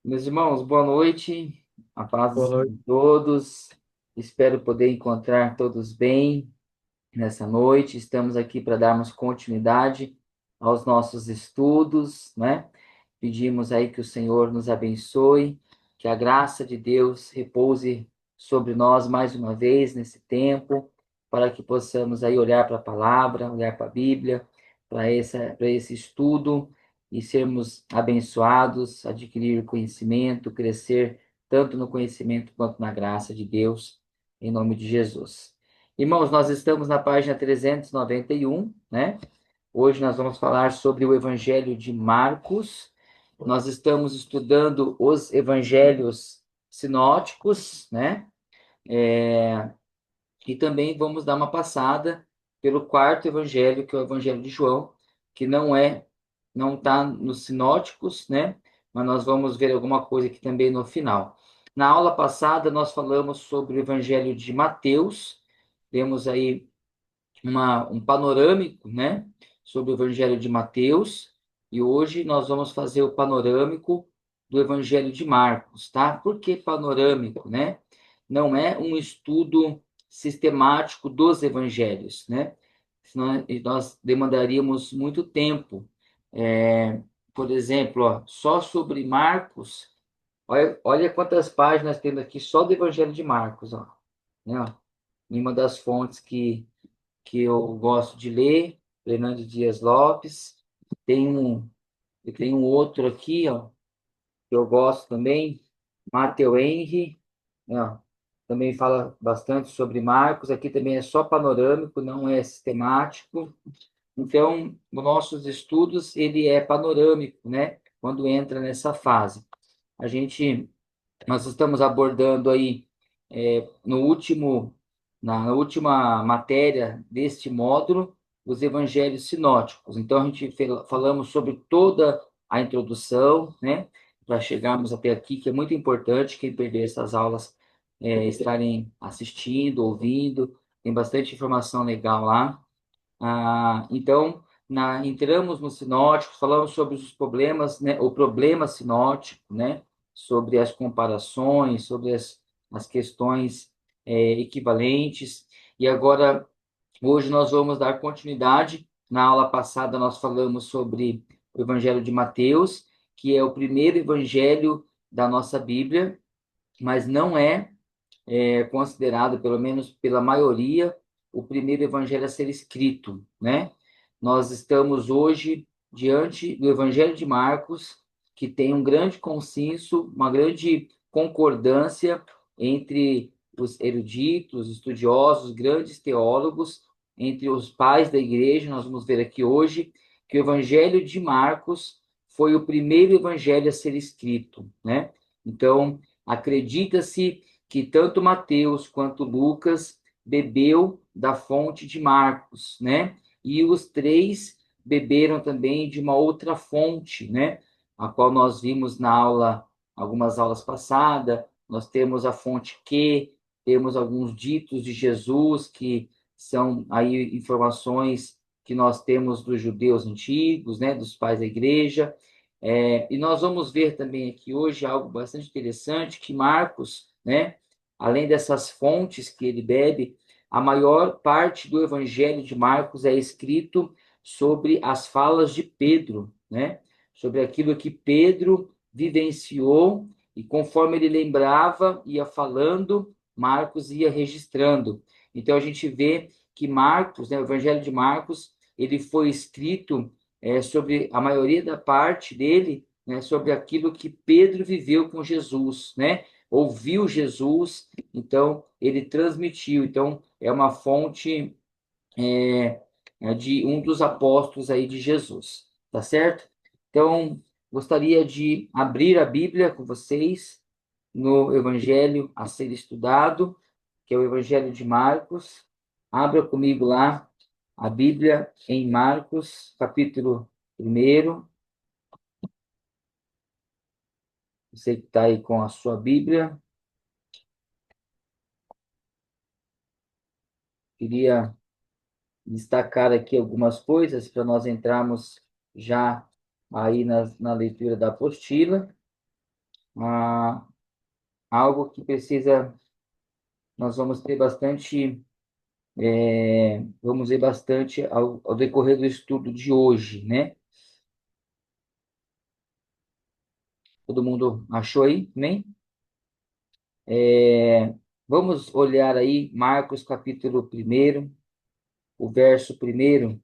Meus irmãos, boa noite. A paz do Boa Senhor noite. a todos. Espero poder encontrar todos bem nessa noite. Estamos aqui para darmos continuidade aos nossos estudos, né? Pedimos aí que o Senhor nos abençoe, que a graça de Deus repouse sobre nós mais uma vez nesse tempo, para que possamos aí olhar para a palavra, olhar para a Bíblia, para esse estudo e sermos abençoados, adquirir conhecimento, crescer tanto no conhecimento quanto na graça de Deus, em nome de Jesus. Irmãos, nós estamos na página 391, né? Hoje nós vamos falar sobre o Evangelho de Marcos. Nós estamos estudando os evangelhos sinóticos, né? E também vamos dar uma passada pelo quarto evangelho, que é o Evangelho de João, que não está nos sinóticos, né? Mas nós vamos ver alguma coisa aqui também no final. Na aula passada, nós falamos sobre o Evangelho de Mateus, temos aí um panorâmico, né, sobre o Evangelho de Mateus, e hoje nós vamos fazer o panorâmico do Evangelho de Marcos, tá? Por que panorâmico, né? Não é um estudo sistemático dos evangelhos, né? Senão nós demandaríamos muito tempo. Por exemplo, ó, só sobre Marcos, olha quantas páginas temos aqui só do Evangelho de Marcos, ó, né? Ó, em uma das fontes que eu gosto de ler, Fernando Dias Lopes. Tem um, tem um outro aqui, ó, que eu gosto também, Matthew Henry, né, ó, também fala bastante sobre Marcos. Aqui também é só panorâmico, não é sistemático. Então, os nossos estudos, ele é panorâmico, né? Quando entra nessa fase. A gente nós estamos abordando aí no último, na última matéria deste módulo, os evangelhos sinóticos. Então, a gente falamos sobre toda a introdução, né, para chegarmos até aqui, que é muito importante quem perder essas aulas estarem assistindo, ouvindo, tem bastante informação legal lá. Então, entramos no sinótico, falamos sobre os problemas, né, o problema sinótico, né, sobre as comparações, sobre as questões equivalentes. E agora, hoje nós vamos dar continuidade. Na aula passada, nós falamos sobre o Evangelho de Mateus, que é o primeiro evangelho da nossa Bíblia, mas não é considerado, pelo menos pela maioria, o primeiro evangelho a ser escrito, né? Nós estamos hoje diante do Evangelho de Marcos, que tem um grande consenso, uma grande concordância entre os eruditos, estudiosos, grandes teólogos, entre os pais da igreja. Nós vamos ver aqui hoje que o Evangelho de Marcos foi o primeiro evangelho a ser escrito, né? Então, acredita-se que tanto Mateus quanto Lucas bebeu da fonte de Marcos, né? E os três beberam também de uma outra fonte, né? A qual nós vimos na aula, algumas aulas passadas. Nós temos a fonte Q, temos alguns ditos de Jesus que são aí informações que nós temos dos judeus antigos, né? Dos pais da igreja. E nós vamos ver também aqui hoje algo bastante interessante, que Marcos, né, além dessas fontes que ele bebe, a maior parte do Evangelho de Marcos é escrito sobre as falas de Pedro, né, sobre aquilo que Pedro vivenciou, e conforme ele lembrava, ia falando, Marcos ia registrando. Então a gente vê que Marcos, né, o Evangelho de Marcos, ele foi escrito sobre a maioria da parte dele, né, sobre aquilo que Pedro viveu com Jesus, né? Ouviu Jesus, então ele transmitiu. Então é uma fonte de um dos apóstolos aí de Jesus, tá certo? Então gostaria de abrir a Bíblia com vocês no Evangelho a ser estudado, que é o Evangelho de Marcos. Abra comigo lá a Bíblia em Marcos, capítulo 1. Você que está aí com a sua Bíblia, queria destacar aqui algumas coisas para nós entrarmos já aí na leitura da apostila. ah, algo que precisa, nós vamos ter bastante, vamos ver bastante ao decorrer do estudo de hoje, né? Todo mundo achou aí, né? Vamos olhar aí Marcos capítulo 1, o verso 1.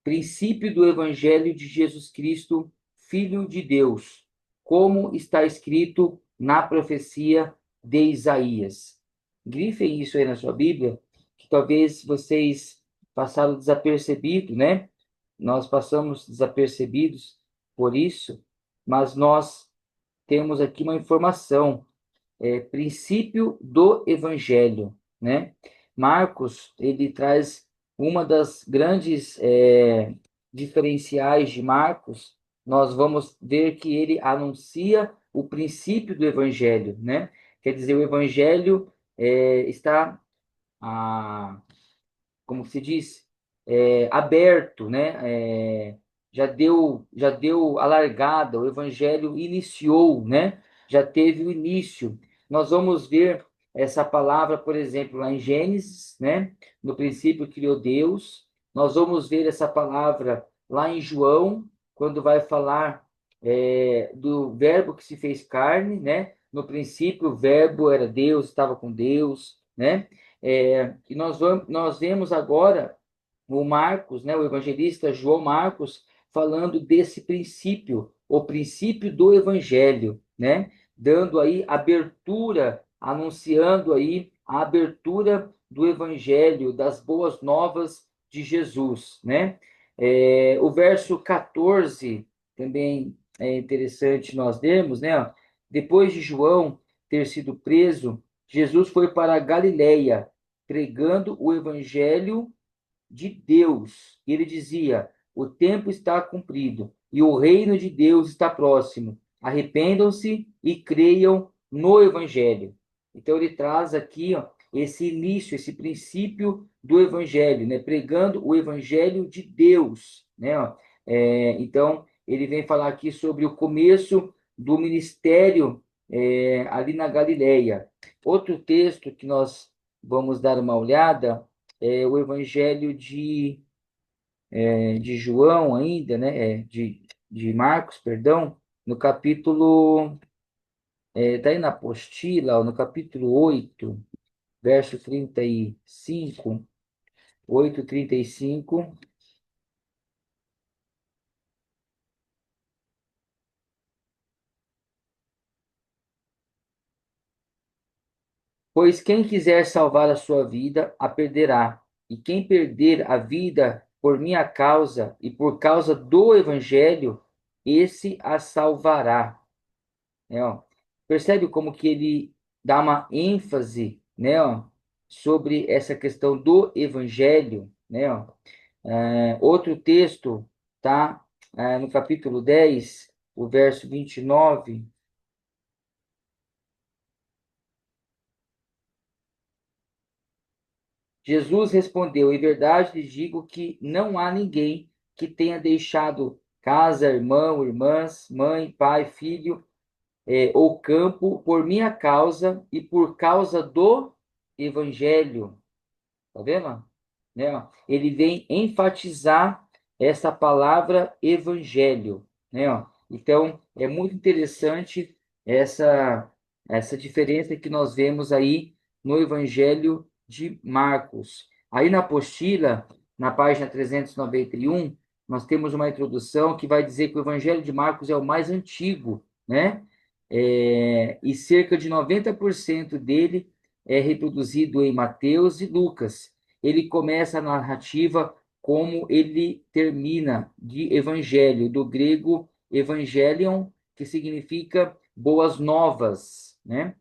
Princípio do Evangelho de Jesus Cristo, Filho de Deus, como está escrito na profecia de Isaías. Grifem isso aí na sua Bíblia, que talvez vocês passaram desapercebido, né? Nós passamos desapercebidos por isso, mas nós temos aqui uma informação, princípio do Evangelho, né? Marcos, ele traz uma das grandes diferenciais de Marcos. Nós vamos ver que ele anuncia o princípio do Evangelho, né? Quer dizer, o Evangelho está a como se diz, aberto, né? Já deu a largada, o evangelho iniciou, né? Já teve o início. Nós vamos ver essa palavra, por exemplo, lá em Gênesis, né? No princípio criou Deus. Nós vamos ver essa palavra lá em João, quando vai falar do verbo que se fez carne, né? No princípio o verbo era Deus, estava com Deus, né? E nós vemos agora o Marcos, né, o evangelista João Marcos, falando desse princípio, o princípio do evangelho, né? Dando aí abertura, anunciando aí a abertura do evangelho, das boas novas de Jesus, né? O verso 14 também é interessante nós lermos, né? Depois de João ter sido preso, Jesus foi para a Galileia, pregando o evangelho de Deus. E ele dizia: o tempo está cumprido e o reino de Deus está próximo. Arrependam-se e creiam no Evangelho. Então, ele traz aqui, ó, esse início, esse princípio do Evangelho, né? Pregando o Evangelho de Deus, né? Ó. Então, ele vem falar aqui sobre o começo do ministério ali na Galileia. Outro texto que nós vamos dar uma olhada o Evangelho de João ainda, né? De Marcos, perdão, no capítulo, tá aí na apostila, ó, no capítulo 8, verso 35, 8:35. Pois quem quiser salvar a sua vida, a perderá. E quem perder a vida por minha causa e por causa do Evangelho, esse a salvará. Né, ó. Percebe como que ele dá uma ênfase, né, ó, sobre essa questão do evangelho, né, ó. Outro texto tá no capítulo 10, o verso 29. Jesus respondeu: em verdade lhes digo que não há ninguém que tenha deixado casa, irmão, irmãs, mãe, pai, filho, ou campo por minha causa e por causa do evangelho. Tá vendo? Né? Ó? Ele vem enfatizar essa palavra evangelho, né? Ó? Então, é muito interessante essa diferença que nós vemos aí no Evangelho de Marcos. Aí na apostila, na página 391, nós temos uma introdução que vai dizer que o Evangelho de Marcos é o mais antigo, né? E cerca de 90% dele é reproduzido em Mateus e Lucas. Ele começa a narrativa como ele termina, de evangelho, do grego evangelion, que significa boas novas, né?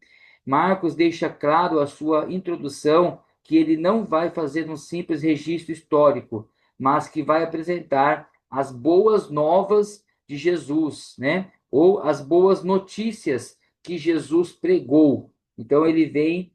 Marcos deixa claro a sua introdução que ele não vai fazer um simples registro histórico, mas que vai apresentar as boas novas de Jesus, né? Ou as boas notícias que Jesus pregou. Então ele vem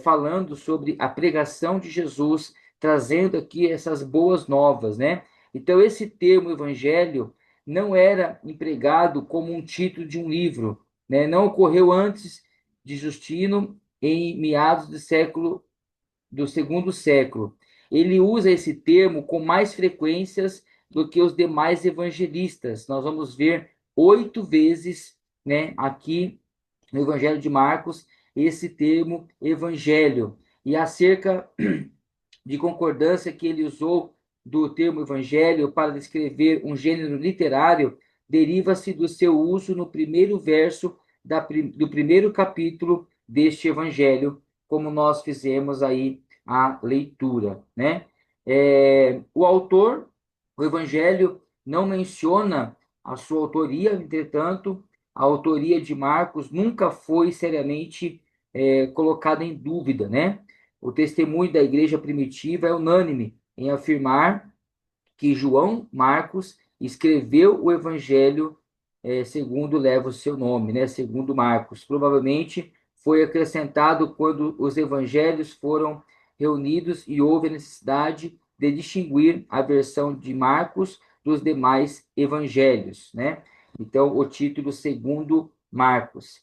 falando sobre a pregação de Jesus, trazendo aqui essas boas novas, né? Então, esse termo evangelho não era empregado como um título de um livro, né? Não ocorreu antes de Justino, em meados do segundo século. Ele usa esse termo com mais frequências do que os demais evangelistas. Nós vamos ver 8 vezes, né, aqui no Evangelho de Marcos, esse termo evangelho. E acerca de concordância que ele usou do termo evangelho para descrever um gênero literário deriva-se do seu uso no primeiro verso do primeiro capítulo deste evangelho, como nós fizemos aí a leitura, né? O autor, o evangelho não menciona a sua autoria, entretanto, a autoria de Marcos nunca foi seriamente colocada em dúvida, né? O testemunho da igreja primitiva é unânime em afirmar que João Marcos escreveu o evangelho segundo leva o seu nome, né? Segundo Marcos. Provavelmente foi acrescentado quando os evangelhos foram reunidos e houve a necessidade de distinguir a versão de Marcos dos demais evangelhos, né? Então, o título segundo Marcos.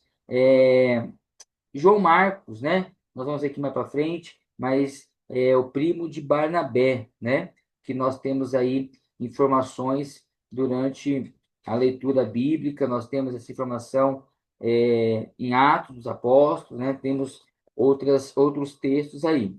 João Marcos, né? Nós vamos ver aqui mais para frente, mas é o primo de Barnabé, né? Que nós temos aí informações durante a leitura bíblica, nós temos essa informação em Atos dos Apóstolos, né? Temos outros textos aí.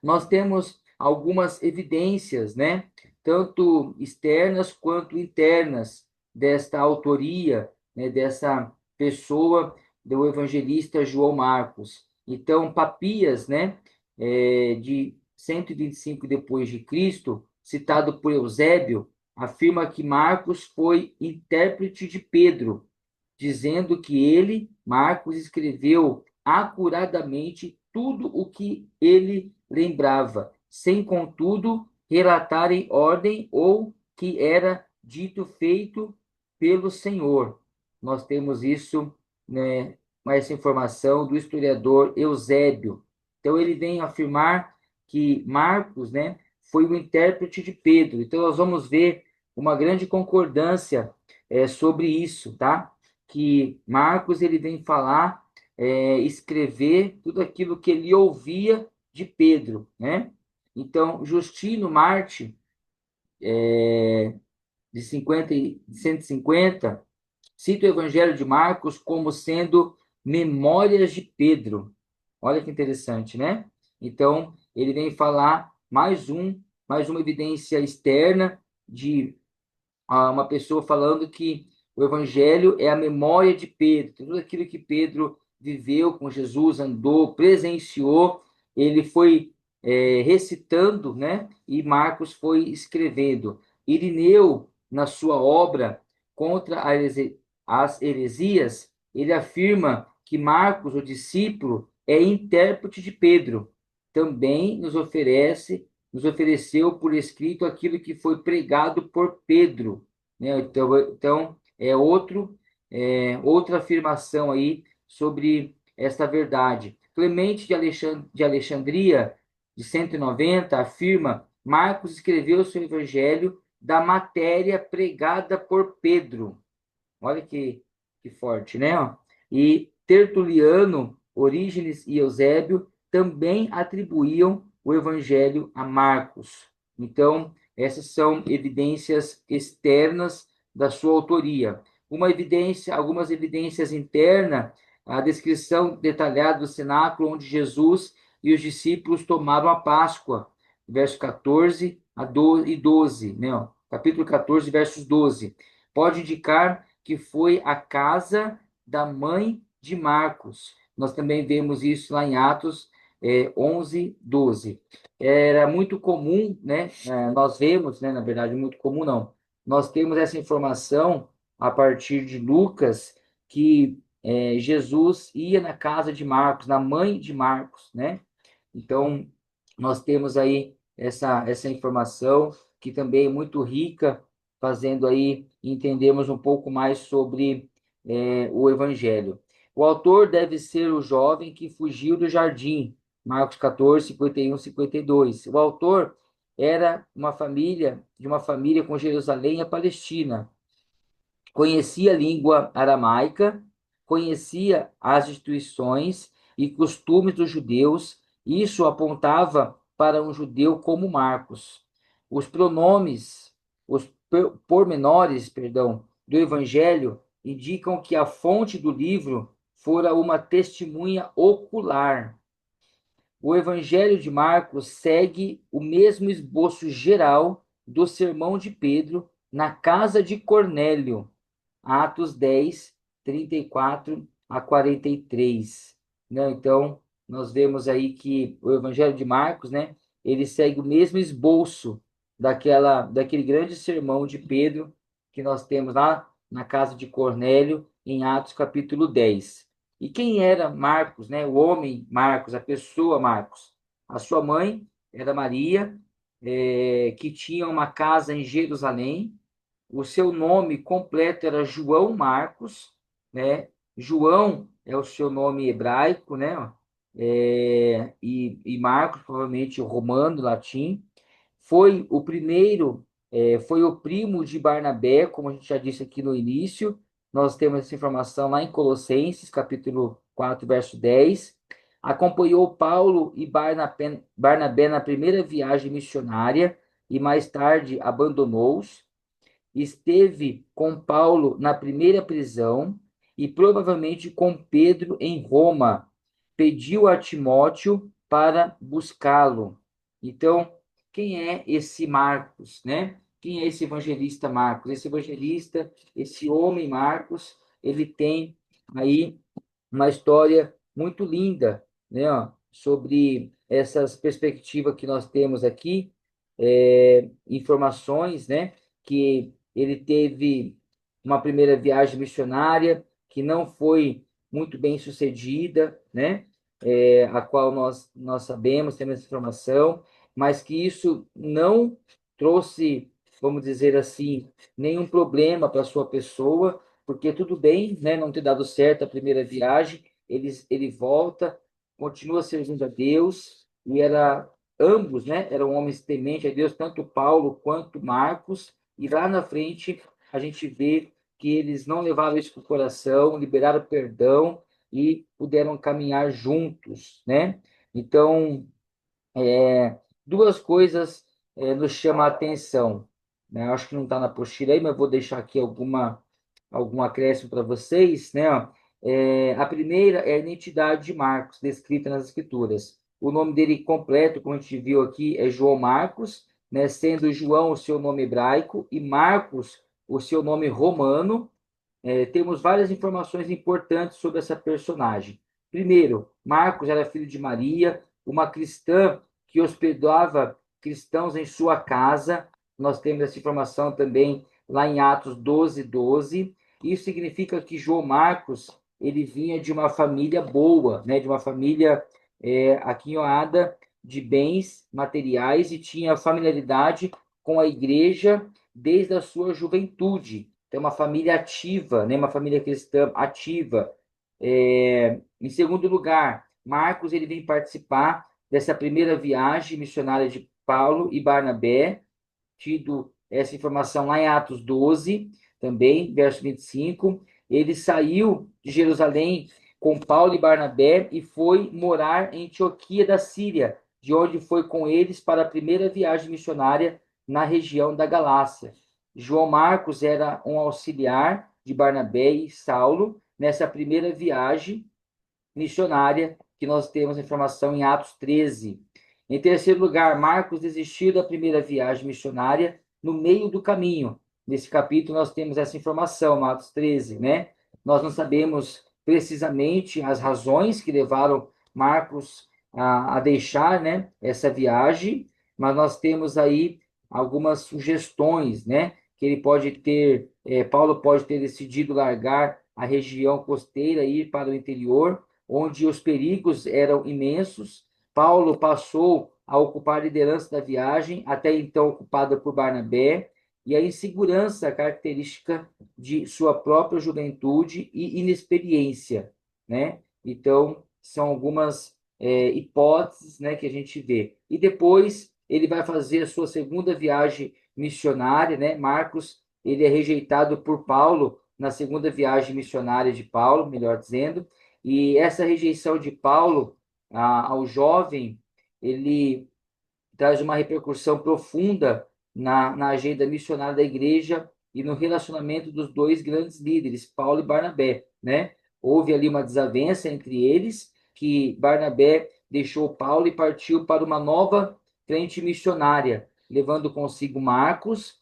Nós temos algumas evidências, né, tanto externas quanto internas desta autoria, né, dessa pessoa do evangelista João Marcos. Então, Papias, né, de 125 depois de Cristo, citado por Eusébio, afirma que Marcos foi intérprete de Pedro, dizendo que ele, Marcos, escreveu acuradamente tudo o que ele lembrava, sem, contudo, relatar em ordem ou que era dito feito pelo Senhor. Nós temos isso, né, essa informação do historiador Eusébio. Então, ele vem afirmar que Marcos, né, foi o intérprete de Pedro. Então, nós vamos ver uma grande concordância sobre isso, tá? Que Marcos ele vem falar, escrever tudo aquilo que ele ouvia de Pedro, né? Então, Justino Marte, de 150, cita o Evangelho de Marcos como sendo memórias de Pedro. Olha que interessante, né? Então, ele vem falar mais uma evidência externa de uma pessoa falando que o evangelho é a memória de Pedro, tudo aquilo que Pedro viveu com Jesus, andou, presenciou, ele foi recitando, né? E Marcos foi escrevendo. Irineu, na sua obra contra as heresias, ele afirma que Marcos, o discípulo, é intérprete de Pedro. Também nos ofereceu por escrito aquilo que foi pregado por Pedro, né? Então outra afirmação aí sobre esta verdade. Clemente de Alexandria, de 190, afirma: Marcos escreveu seu evangelho da matéria pregada por Pedro. Olha que forte, né? E Tertuliano, Orígenes e Eusébio também atribuíam o evangelho a Marcos. Então, essas são evidências externas da sua autoria. Algumas evidências internas, a descrição detalhada do cenáculo onde Jesus e os discípulos tomaram a Páscoa, verso 14 e 12, né? Capítulo 14, versos 12. Pode indicar que foi a casa da mãe de Marcos. Nós também vemos isso lá em Atos 11, 12. Era muito comum, né? Nós vemos, né? Na verdade, muito comum não. Nós temos essa informação a partir de Lucas, que Jesus ia na casa de Marcos, na mãe de Marcos, né? Então, nós temos aí essa informação que também é muito rica, fazendo aí entendermos um pouco mais sobre o Evangelho. O autor deve ser o jovem que fugiu do jardim, Marcos 14, 51, 52. O autor era de uma família com Jerusalém e a Palestina. Conhecia a língua aramaica, conhecia as instituições e costumes dos judeus. Isso apontava para um judeu como Marcos. Os pronomes, os pormenores, perdão, do Evangelho indicam que a fonte do livro fora uma testemunha ocular. O Evangelho de Marcos segue o mesmo esboço geral do sermão de Pedro na casa de Cornélio, Atos 10, 34 a 43. Né? Então, nós vemos aí que o Evangelho de Marcos, né, ele segue o mesmo esboço daquele grande sermão de Pedro que nós temos lá na casa de Cornélio, em Atos capítulo 10. E quem era Marcos, né? O homem Marcos, a pessoa Marcos? A sua mãe era Maria, que tinha uma casa em Jerusalém. O seu nome completo era João Marcos, né? João é o seu nome hebraico, né? E Marcos, provavelmente romano, latim. Foi o primeiro, foi o primo de Barnabé, como a gente já disse aqui no início. Nós temos essa informação lá em Colossenses, capítulo 4, verso 10. Acompanhou Paulo e Barnabé na primeira viagem missionária e mais tarde abandonou-os. Esteve com Paulo na primeira prisão e provavelmente com Pedro em Roma. Pediu a Timóteo para buscá-lo. Então, quem é esse Marcos, né? Quem é esse evangelista Marcos? Esse evangelista, esse homem Marcos, ele tem aí uma história muito linda, né, ó, sobre essas perspectivas que nós temos aqui, informações, né, que ele teve uma primeira viagem missionária que não foi muito bem sucedida, né, a qual nós sabemos, temos essa informação, mas que isso não trouxe, vamos dizer assim, nenhum problema para a sua pessoa, porque tudo bem, né, não ter dado certo a primeira viagem, ele volta, continua servindo a Deus, e ambos, né, eram homens tementes a Deus, tanto Paulo quanto Marcos, e lá na frente a gente vê que eles não levaram isso para o coração, liberaram perdão e puderam caminhar juntos, né? Então, duas coisas nos chamam a atenção, né? Acho que não está na apostila aí, mas vou deixar aqui algum acréscimo para vocês, né? Ó. A primeira é a identidade de Marcos, descrita nas Escrituras. O nome dele completo, como a gente viu aqui, é João Marcos, né? Sendo João o seu nome hebraico e Marcos o seu nome romano. Temos várias informações importantes sobre essa personagem. Primeiro, Marcos era filho de Maria, uma cristã que hospedava cristãos em sua casa. Nós temos essa informação também lá em Atos 12, 12. Isso significa que João Marcos ele vinha de uma família boa, né? De uma família aquinhoada de bens materiais e tinha familiaridade com a igreja desde a sua juventude. Tem uma família ativa, né? Uma família cristã ativa. Em segundo lugar, Marcos ele vem participar dessa primeira viagem missionária de Paulo e Barnabé, tido essa informação lá em Atos 12, também, verso 25. Ele saiu de Jerusalém com Paulo e Barnabé e foi morar em Antioquia da Síria, de onde foi com eles para a primeira viagem missionária na região da Galácia. João Marcos era um auxiliar de Barnabé e Saulo nessa primeira viagem missionária que nós temos informação em Atos 13. Em terceiro lugar, Marcos desistiu da primeira viagem missionária no meio do caminho. Nesse capítulo nós temos essa informação, Atos 13, né? Nós não sabemos precisamente as razões que levaram Marcos a deixar, né, essa viagem, mas nós temos aí algumas sugestões, né? Que ele pode ter, Paulo pode ter decidido largar a região costeira e ir para o interior, onde os perigos eram imensos. Paulo passou a ocupar a liderança da viagem, até então ocupada por Barnabé, e a insegurança característica de sua própria juventude e inexperiência, né? Então, são algumas hipóteses, né, que a gente vê. E depois ele vai fazer a sua segunda viagem missionária, né? Marcos, ele é rejeitado por Paulo na segunda viagem missionária de Paulo, melhor dizendo, e essa rejeição de Paulo ao jovem, ele traz uma repercussão profunda na agenda missionária da igreja e no relacionamento dos dois grandes líderes, Paulo e Barnabé, né? Houve ali uma desavença entre eles, que Barnabé deixou Paulo e partiu para uma nova frente missionária, levando consigo Marcos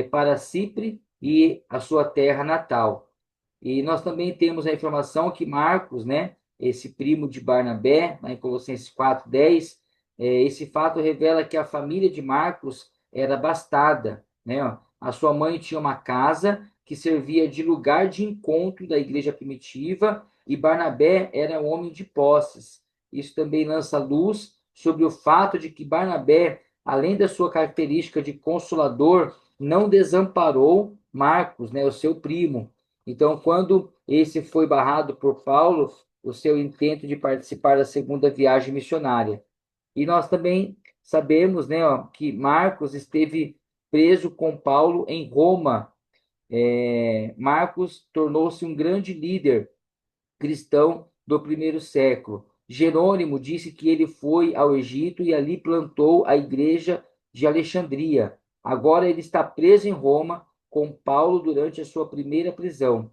para Chipre e a sua terra natal. E nós também temos a informação que Marcos, né, esse primo de Barnabé, lá em Colossenses 4:10, esse fato revela que a família de Marcos era bastada, né? Ó. A sua mãe tinha uma casa que servia de lugar de encontro da igreja primitiva e Barnabé era um homem de posses. Isso também lança luz sobre o fato de que Barnabé, além da sua característica de consolador, não desamparou Marcos, né, o seu primo. Então, quando esse foi barrado por Paulo, o seu intento de participar da segunda viagem missionária. E nós também sabemos, né, ó, que Marcos esteve preso com Paulo em Roma. Marcos tornou-se um grande líder cristão do primeiro século. Jerônimo disse que ele foi ao Egito e ali plantou a igreja de Alexandria. Agora ele está preso em Roma com Paulo durante a sua primeira prisão.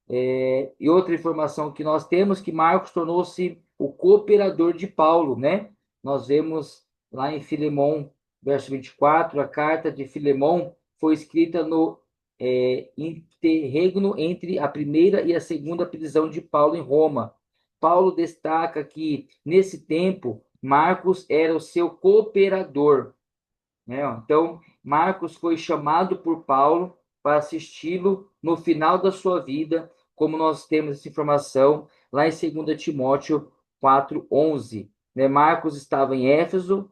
E outra informação que nós temos que Marcos tornou-se o cooperador de Paulo, né? Nós vemos lá em Filemão, verso 24, a carta de Filemão foi escrita no interregno entre a primeira e a segunda prisão de Paulo em Roma. Paulo destaca que, nesse tempo, Marcos era o seu cooperador, né? Então, Marcos foi chamado por Paulo para assisti-lo no final da sua vida, como nós temos essa informação lá em 2 Timóteo 4:11. Né? Marcos estava em Éfeso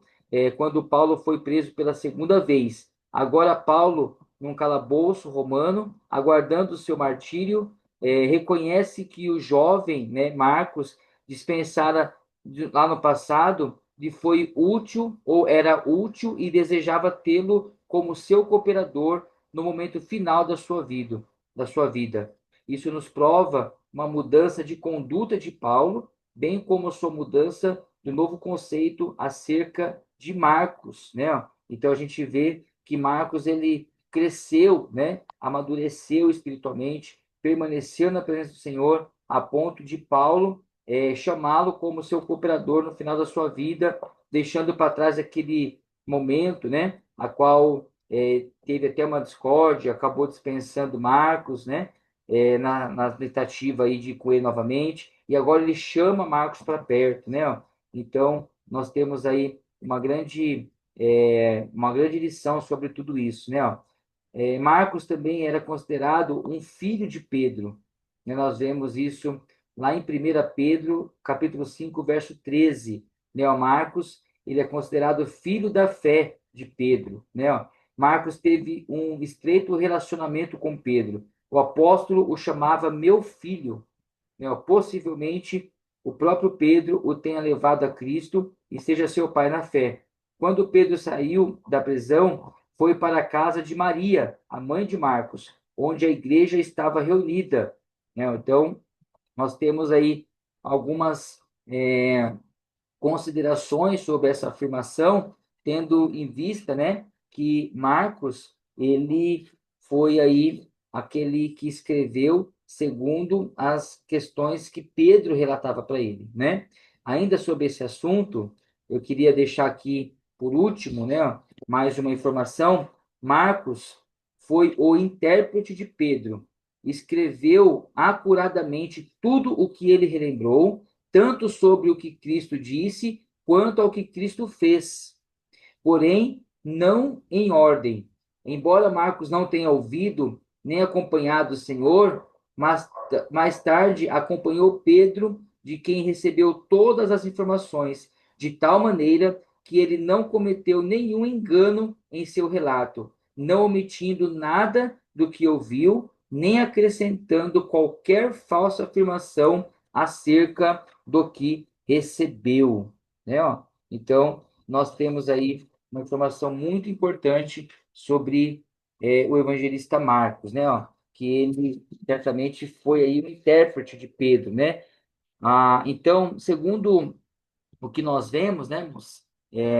quando Paulo foi preso pela segunda vez. Agora Paulo, num calabouço romano, aguardando o seu martírio, reconhece que o jovem, né, Marcos, dispensara lá no passado lhe foi útil ou era útil e desejava tê-lo como seu cooperador no momento final da sua vida. Isso nos prova uma mudança de conduta de Paulo, bem como a sua mudança do novo conceito acerca de Marcos, né? Então a gente vê que Marcos ele cresceu, né? Amadureceu espiritualmente, permaneceu na presença do Senhor, a ponto de Paulo chamá-lo como seu cooperador no final da sua vida, deixando para trás aquele momento, né, a qual teve até uma discórdia, acabou dispensando Marcos, né, na tentativa aí de ir com ele novamente, e agora ele chama Marcos para perto, né, ó. Então, nós temos aí uma grande lição sobre tudo isso, né, ó. Marcos também era considerado um filho de Pedro, né? Nós vemos isso lá em 1 Pedro, capítulo 5, verso 13. Né? Marcos, ele é considerado filho da fé de Pedro. Né? Marcos teve um estreito relacionamento com Pedro. O apóstolo o chamava meu filho. Né? Possivelmente o próprio Pedro o tenha levado a Cristo e seja seu pai na fé. Quando Pedro saiu da prisão, foi para a casa de Maria, a mãe de Marcos, onde a igreja estava reunida. Né? Então, nós temos aí algumas considerações sobre essa afirmação, tendo em vista, né, que Marcos, ele foi aí aquele que escreveu segundo as questões que Pedro relatava para ele, né? Ainda sobre esse assunto, eu queria deixar aqui, por último, né, mais uma informação. Marcos foi o intérprete de Pedro, escreveu acuradamente tudo o que ele relembrou, tanto sobre o que Cristo disse, quanto ao que Cristo fez, porém, não em ordem. Embora Marcos não tenha ouvido nem acompanhado o Senhor, mas mais tarde acompanhou Pedro, de quem recebeu todas as informações, de tal maneira que ele não cometeu nenhum engano em seu relato, não omitindo nada do que ouviu, nem acrescentando qualquer falsa afirmação acerca do que recebeu. Né? Então, nós temos aí uma informação muito importante sobre o evangelista Marcos, né? que ele certamente foi aí o intérprete de Pedro, né? Então, segundo o que nós vemos, né,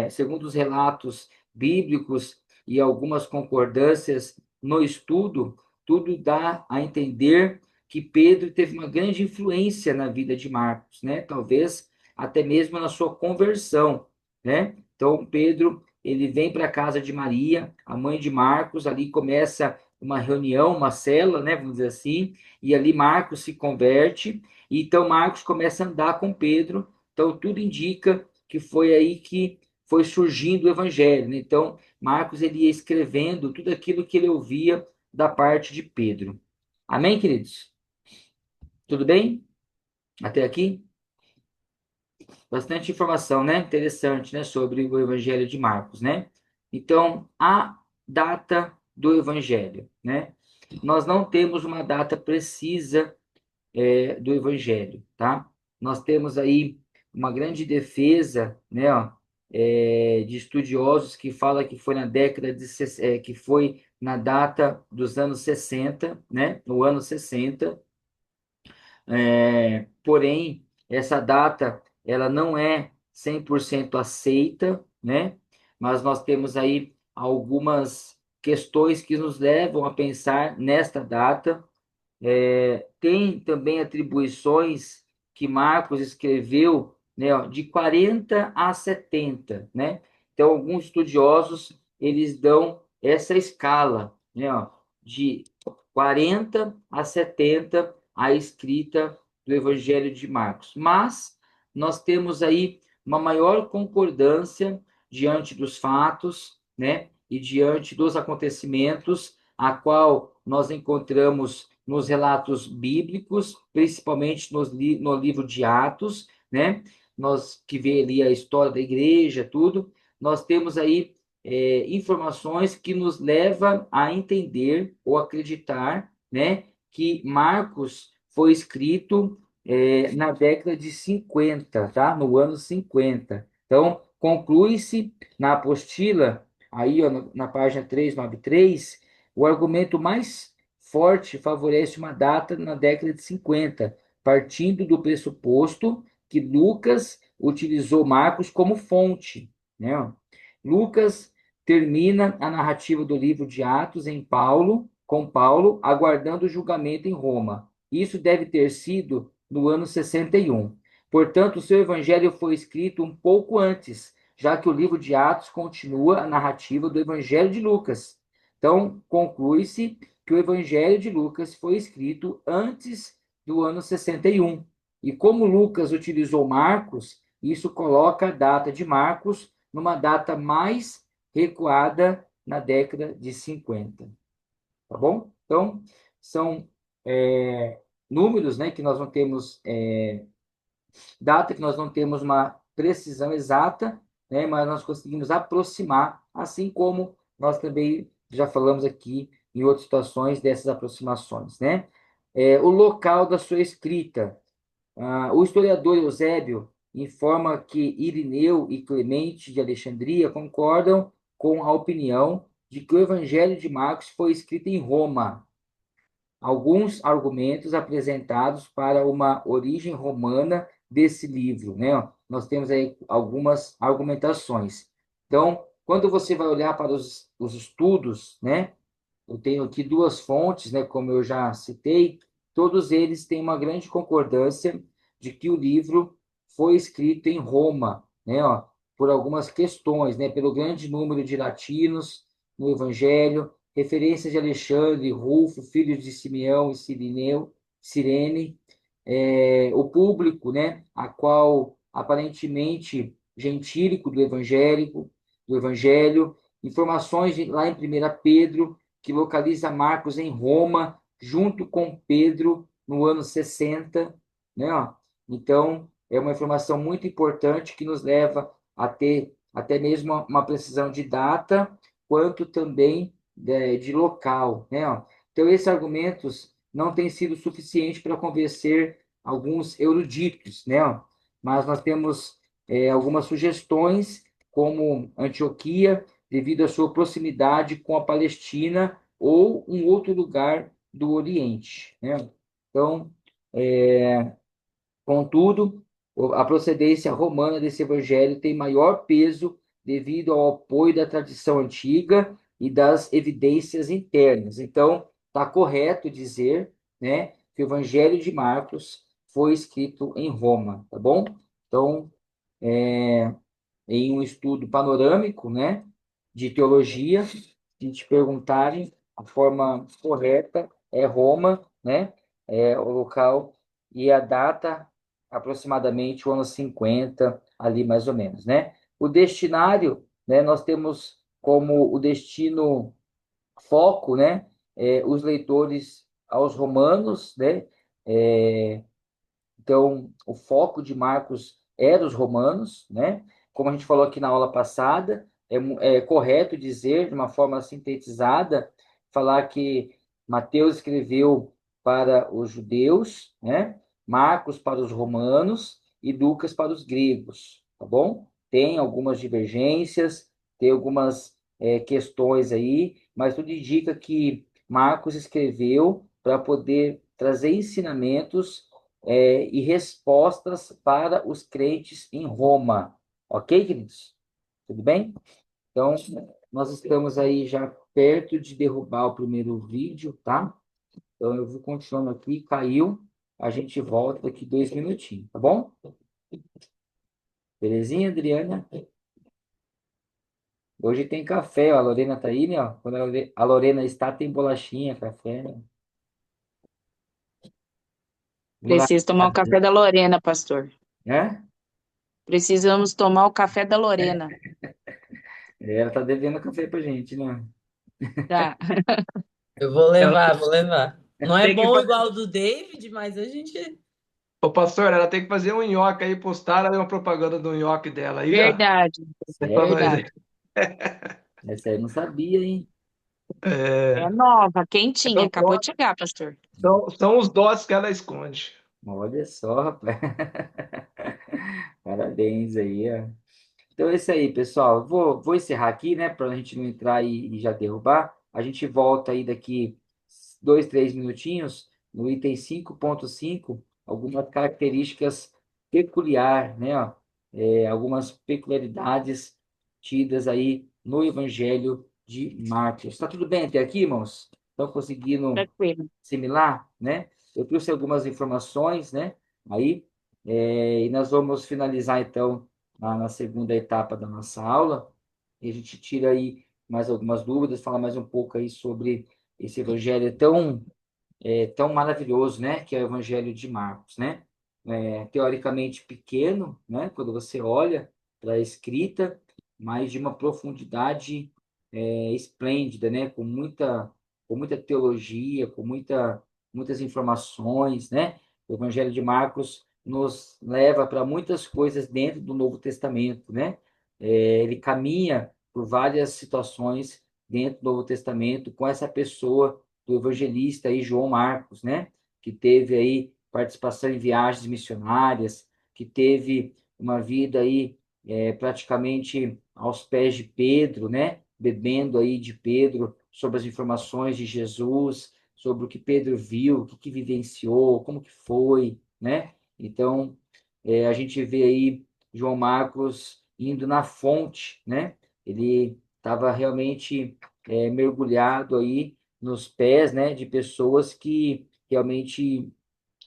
segundo os relatos bíblicos e algumas concordâncias no estudo, tudo dá a entender que Pedro teve uma grande influência na vida de Marcos, né? Talvez até mesmo na sua conversão, né? Então, Pedro, ele vem para a casa de Maria, a mãe de Marcos, ali começa uma reunião, uma cela, né, vamos dizer assim, e ali Marcos se converte, e então Marcos começa a andar com Pedro. Então, tudo indica que foi aí que foi surgindo o evangelho, né? Então, Marcos ele ia escrevendo tudo aquilo que ele ouvia da parte de Pedro. Amém, queridos? Tudo bem? Até aqui? Bastante informação, né? Interessante, né? Sobre o evangelho de Marcos, né? Então, a data do evangelho, né? Nós não temos uma data precisa do Evangelho, tá? Nós temos aí uma grande defesa, né, ó, de estudiosos que fala que foi na década que foi na data dos anos 60, né, no ano 60. Porém, essa data, ela não é 100% aceita, né, mas nós temos aí algumas questões que nos levam a pensar nesta data. Tem também atribuições que Marcos escreveu, né, ó, de 40 a 70, né? Então, alguns estudiosos, eles dão essa escala, né, ó, de 40 a 70 a escrita do Evangelho de Marcos. Mas nós temos aí uma maior concordância diante dos fatos, né, e diante dos acontecimentos, a qual nós encontramos nos relatos bíblicos, principalmente no livro de Atos, né? Nós que vê ali a história da igreja, tudo, nós temos aí informações que nos levam a entender ou acreditar, né, que Marcos foi escrito na década de 50, tá? No ano 50. Então, conclui-se na apostila, aí ó, na página 393, o argumento mais forte favorece uma data na década de 50, partindo do pressuposto que Lucas utilizou Marcos como fonte, né? Lucas termina a narrativa do livro de Atos com Paulo, aguardando o julgamento em Roma. Isso deve ter sido no ano 61. Portanto, o seu evangelho foi escrito um pouco antes, já que o livro de Atos continua a narrativa do evangelho de Lucas. Então, conclui-se que o Evangelho de Lucas foi escrito antes do ano 61. E como Lucas utilizou Marcos, isso coloca a data de Marcos numa data mais recuada na década de 50. Tá bom? Então, são números, né, que nós não temos data, que nós não temos uma precisão exata, né, mas nós conseguimos aproximar, assim como nós também já falamos aqui em outras situações dessas aproximações, né? O local da sua escrita. O historiador Eusébio informa que Irineu e Clemente de Alexandria concordam com a opinião de que o Evangelho de Marcos foi escrito em Roma. Alguns argumentos apresentados para uma origem romana desse livro, né? Nós temos aí algumas argumentações. Então, quando você vai olhar para os estudos, né? Eu tenho aqui duas fontes, né, como eu já citei, todos eles têm uma grande concordância de que o livro foi escrito em Roma, né, ó, por algumas questões, né, pelo grande número de latinos no Evangelho, referências de Alexandre, Rufo, filhos de Simeão e Cirene, o público, né, a qual aparentemente gentílico do Evangelho, informações lá em 1 Pedro, que localiza Marcos em Roma, junto com Pedro, no ano 60, né? Ó? Então, é uma informação muito importante que nos leva a ter até mesmo uma precisão de data, quanto também de local, né? Ó? Então, esses argumentos não têm sido suficientes para convencer alguns eruditos, né? Ó? Mas nós temos algumas sugestões, como Antioquia, devido à sua proximidade com a Palestina ou um outro lugar do Oriente, né? Então, contudo, a procedência romana desse evangelho tem maior peso devido ao apoio da tradição antiga e das evidências internas. Então, está correto dizer, né, que o evangelho de Marcos foi escrito em Roma, tá bom? Então, em um estudo panorâmico, né, de teologia, se te perguntarem, a forma correta é Roma, né, é o local e a data aproximadamente o ano 50 ali mais ou menos, né? O destinário, né, nós temos como o destino foco, né, os leitores aos romanos, né, é, então, o foco de Marcos era os romanos, né? Como a gente falou aqui na aula passada, é correto dizer, de uma forma sintetizada, falar que Mateus escreveu para os judeus, né? Marcos para os romanos e Lucas para os gregos, tá bom? Tem algumas divergências, tem algumas questões aí, mas tudo indica que Marcos escreveu para poder trazer ensinamentos e respostas para os crentes em Roma. Ok, queridos? Tudo bem? Então, nós estamos aí já perto de derrubar o primeiro vídeo, tá? Então, eu vou continuando aqui, caiu, a gente volta daqui 2 minutinhos, tá bom? Belezinha, Adriana? Hoje tem café, ó, a Lorena tá aí, né? Ó. Quando a Lorena está, tem bolachinha, café, né? Preciso tomar o café da Lorena, pastor. É? Precisamos tomar o café da Lorena. Ela tá devendo café pra gente, né? Tá. Eu vou Ela levar, vou levar. Não é tem que bom fazer. igual o do David, mas a gente. Ô, pastor, ela tem que fazer um nhoque aí, postar aí uma propaganda do nhoque dela aí, ó. Verdade, É pra nós aí. verdade. Essa aí eu não sabia, hein? É É, nova, quentinha, são, acabou de chegar, pastor. são os dotes que ela esconde. Olha só, rapaz. Parabéns aí, ó. Então é isso aí, pessoal. Vou encerrar aqui, né, para a gente não entrar e já derrubar. A gente volta aí daqui 2, 3 minutinhos no item 5.5, algumas características peculiares, né, ó, algumas peculiaridades tidas aí no Evangelho de Marcos. Está tudo bem até aqui, irmãos? Estão conseguindo Tranquilo. similar, né? Eu trouxe algumas informações, né? Aí, e nós vamos finalizar então na segunda etapa da nossa aula, e a gente tira aí mais algumas dúvidas, fala mais um pouco aí sobre esse evangelho tão maravilhoso, né? Que é o Evangelho de Marcos, né? Teoricamente pequeno, né? Quando você olha para a escrita, mas de uma profundidade esplêndida, né? Com muita teologia, muitas informações, né? O Evangelho de Marcos nos leva para muitas coisas dentro do Novo Testamento, né? Ele caminha por várias situações dentro do Novo Testamento com essa pessoa do evangelista aí, João Marcos, né? Que teve aí participação em viagens missionárias, que teve uma vida aí praticamente aos pés de Pedro, né? Bebendo aí de Pedro sobre as informações de Jesus, sobre o que Pedro viu, o que vivenciou, como que foi, né? Então, a gente vê aí João Marcos indo na fonte, né? Ele estava realmente mergulhado aí nos pés, né, de pessoas que realmente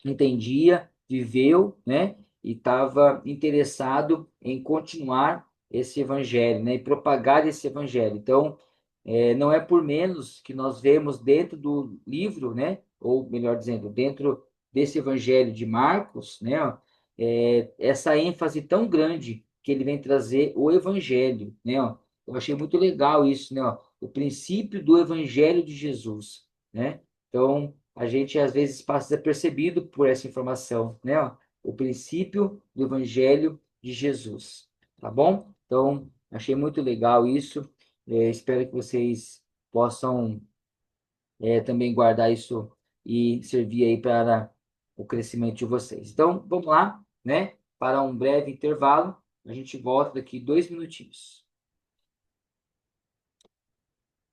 entendia, viveu, né, e estava interessado em continuar esse evangelho, né, e propagar esse evangelho. Então, não é por menos que nós vemos dentro do livro, né, ou melhor dizendo, dentro desse evangelho de Marcos, né, ó, essa ênfase tão grande que ele vem trazer o evangelho, né, ó. Eu achei muito legal isso, né, ó, o princípio do evangelho de Jesus, né? Então, a gente às vezes passa desapercebido por essa informação, né? Ó, o princípio do Evangelho de Jesus, tá bom? Então, achei muito legal isso. Espero que vocês possam também guardar isso e servir aí para o crescimento de vocês. Então, vamos lá, né? Para um breve intervalo. A gente volta daqui 2 minutinhos.